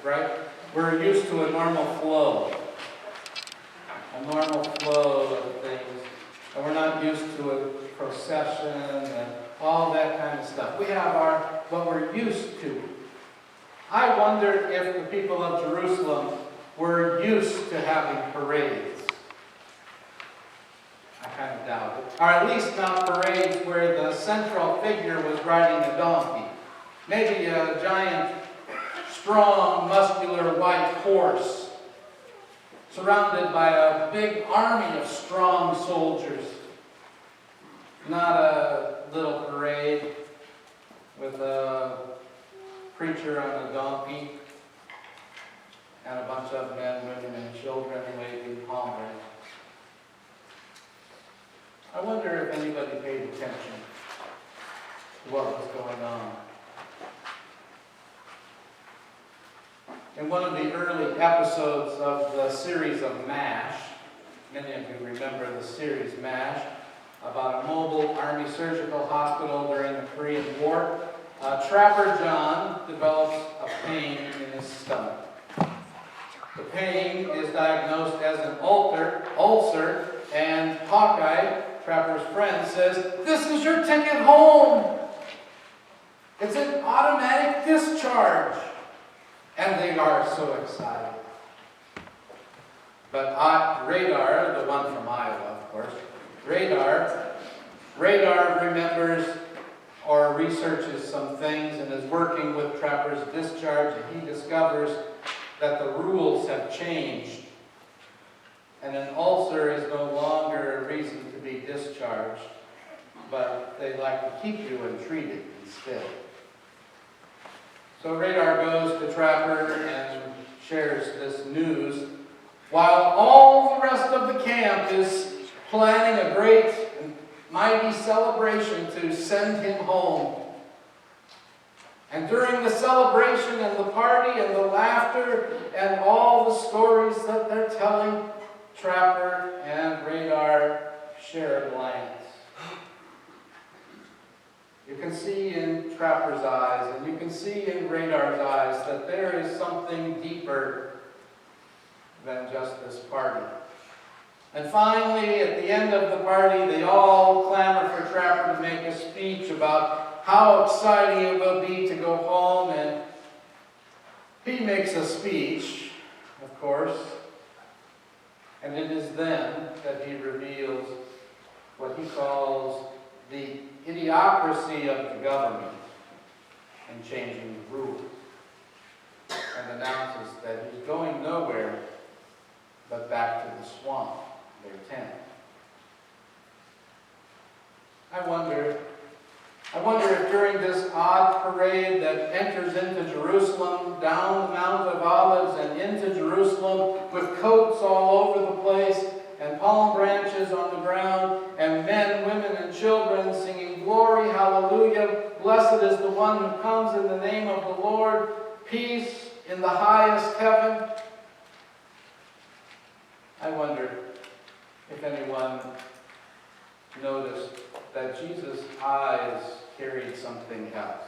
right? We're used to a normal flow of things, and we're not used to a procession and all that kind of stuff. We have what we're used to. I wonder if the people of Jerusalem were used to having parades. I kind of doubt it. Or at least not parades where the central figure was riding a donkey. Maybe a giant, strong, muscular white horse surrounded by a big army of strong soldiers. Not a little parade with a preacher on a donkey and a bunch of men, women, and children waving palm branches. I wonder if anybody paid attention to what was going on. In one of the early episodes of the series of MASH, many of you remember the series MASH, about a mobile Army surgical hospital during the Korean War, Trapper John develops a pain in his stomach. The pain is diagnosed as an ulcer, and Hawkeye, Trapper's friend, says, "This is your ticket home. It's an automatic discharge." And they are so excited. But Radar, the one from Iowa, of course, Radar remembers or researches some things and is working with Trapper's discharge, and he discovers that the rules have changed. And an ulcer is no longer a reason to be discharged, but they like to keep you and treat it instead. So Radar goes to Trapper and shares this news, while all the rest of the camp is planning a great and mighty celebration to send him home. And during the celebration and the party and the laughter and all the stories that they're telling, Trapper and Radar share a glance. You can see in Trapper's eyes, and you can see in Radar's eyes, that there is something deeper than just this party. And finally, at the end of the party, they all clamor for Trapper to make a speech about how exciting it will be to go home, and he makes a speech, of course, and it is then that he reveals what he calls the idiocracy of the government in changing the rules, and announces that he's going nowhere but back to the swamp, their tent. I wonder if during this odd parade that enters into Jerusalem, down the Mount of Olives and into Jerusalem, with coats all over the place, and palm branches on the ground, and men, women, and children singing, "Glory, hallelujah, blessed is the one who comes in the name of the Lord, peace in the highest heaven." I wonder if anyone noticed that Jesus' eyes carried something else.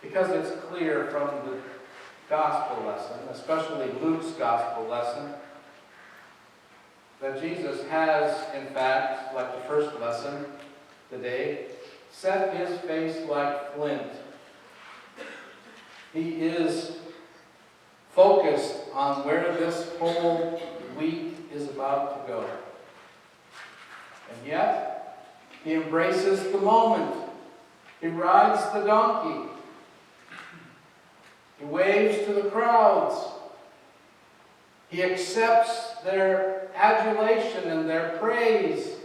Because it's clear from the gospel lesson, especially Luke's gospel lesson, that Jesus has, in fact, like the first lesson today, set his face like flint. He is focused on where this whole week is about to go. And yet, he embraces the moment. He rides the donkey. He waves to the crowds. He accepts their adulation and their praise.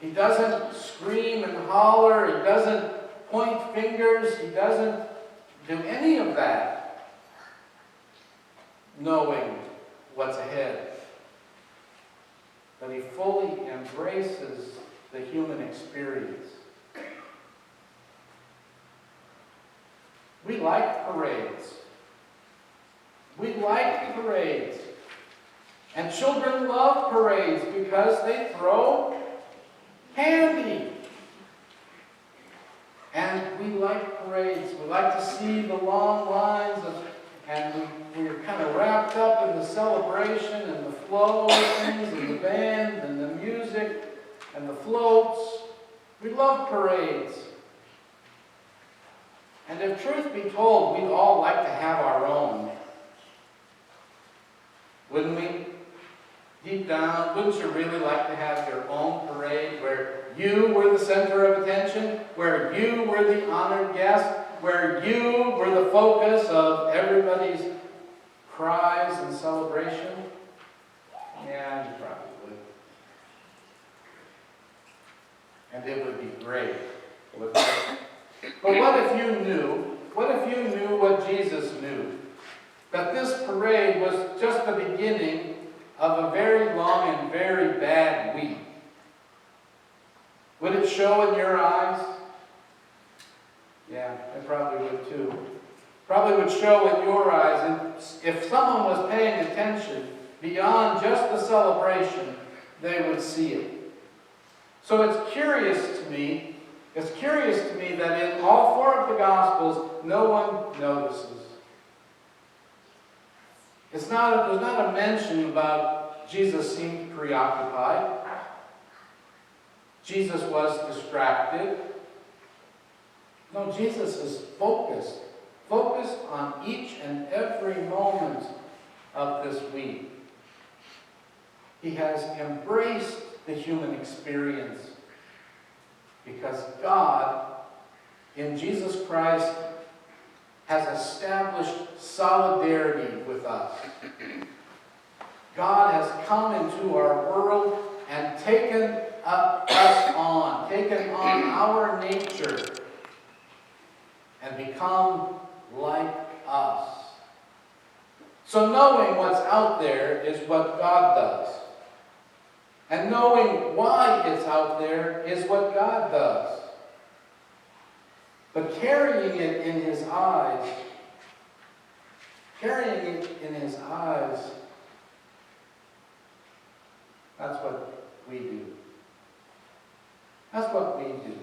He doesn't scream and holler. He doesn't point fingers. He doesn't do any of that, knowing what's ahead. But he fully embraces the human experience. We like parades. We like parades. And children love parades because they throw candy. And we like parades. We like to see the long lines and we're kind of wrapped up in the celebration and the flow of things and the band and the music and the floats. We love parades. And if truth be told, we'd all like to have our own. Wouldn't we? Deep down, wouldn't you really like to have your own parade where you were the center of attention, where you were the honored guest, where you were the focus of everybody's cries and celebration? Yeah, you probably would. And it would be great, wouldn't it? But what if you knew what Jesus knew? That this parade was just the beginning of a very long and very bad week. Would it show in your eyes? Yeah, it probably would too. Probably would show in your eyes. And if someone was paying attention beyond just the celebration, they would see it. So it's curious to me that in all four of the Gospels, no one notices. There's not a mention about Jesus seemed preoccupied. Jesus was distracted. No, Jesus is focused on each and every moment of this week. He has embraced the human experience because God, in Jesus Christ, has established solidarity with us. God has come into our world and taken our nature and become like us. So knowing what's out there is what God does. And knowing why it's out there is what God does. But carrying it in His eyes, that's what we do. That's what we do.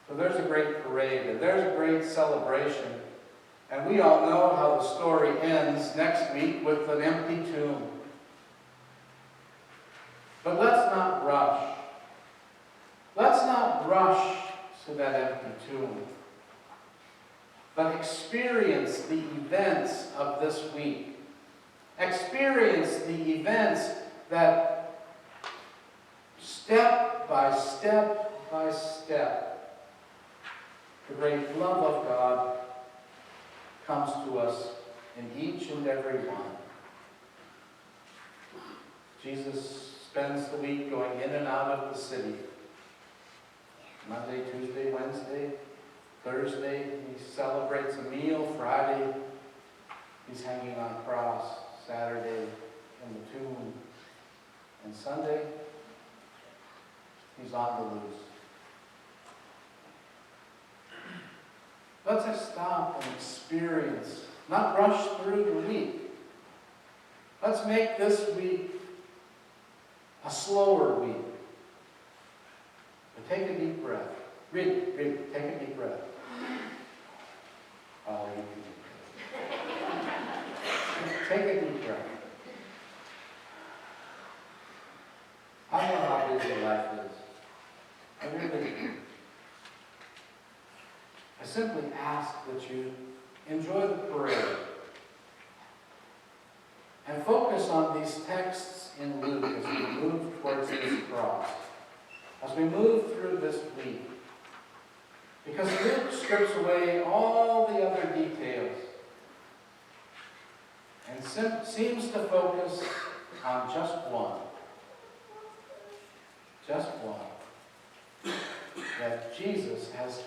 So there's a great parade, and there's a great celebration. And we all know how the story ends next week with an empty tomb. But let's not rush. Let's not rush to that empty tomb. But experience the events of this week. Experience the events that step by step by step, the great love of God comes to us in each and every one. Jesus spends the week going in and out of the city. Monday, Tuesday, Wednesday, Thursday, he celebrates a meal. Friday, he's hanging on a cross. Saturday, in the tomb. And Sunday, he's on the loose. Let's just stop and experience, not rush through the week. Let's make this week a slower week. But take a deep breath. Read it. Take a deep breath. Oh, you can take a deep breath. I know how busy life is. I really do. I simply ask that you enjoy the parade and focus on these texts in Luke as we move towards this cross, as we move through this week. Because Luke strips away all the other details and seems to focus on just one. Just one. That Jesus has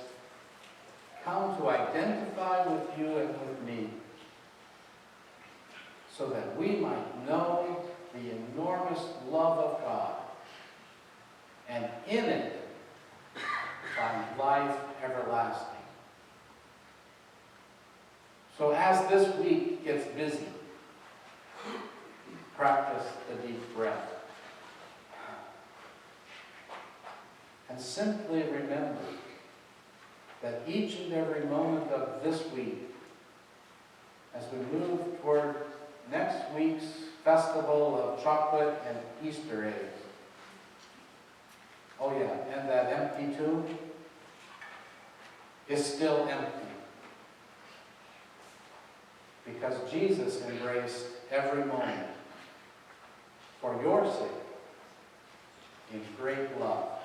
come to identify with you and with me so that we might know the enormous love of God and in it find life everlasting. So as this week gets busy, practice the deep breath. And and simply remember that each and every moment of this week, as we move toward next week's festival of chocolate and Easter eggs. Oh yeah, and that empty tomb is still empty. Because Jesus embraced every moment for your sake in great love.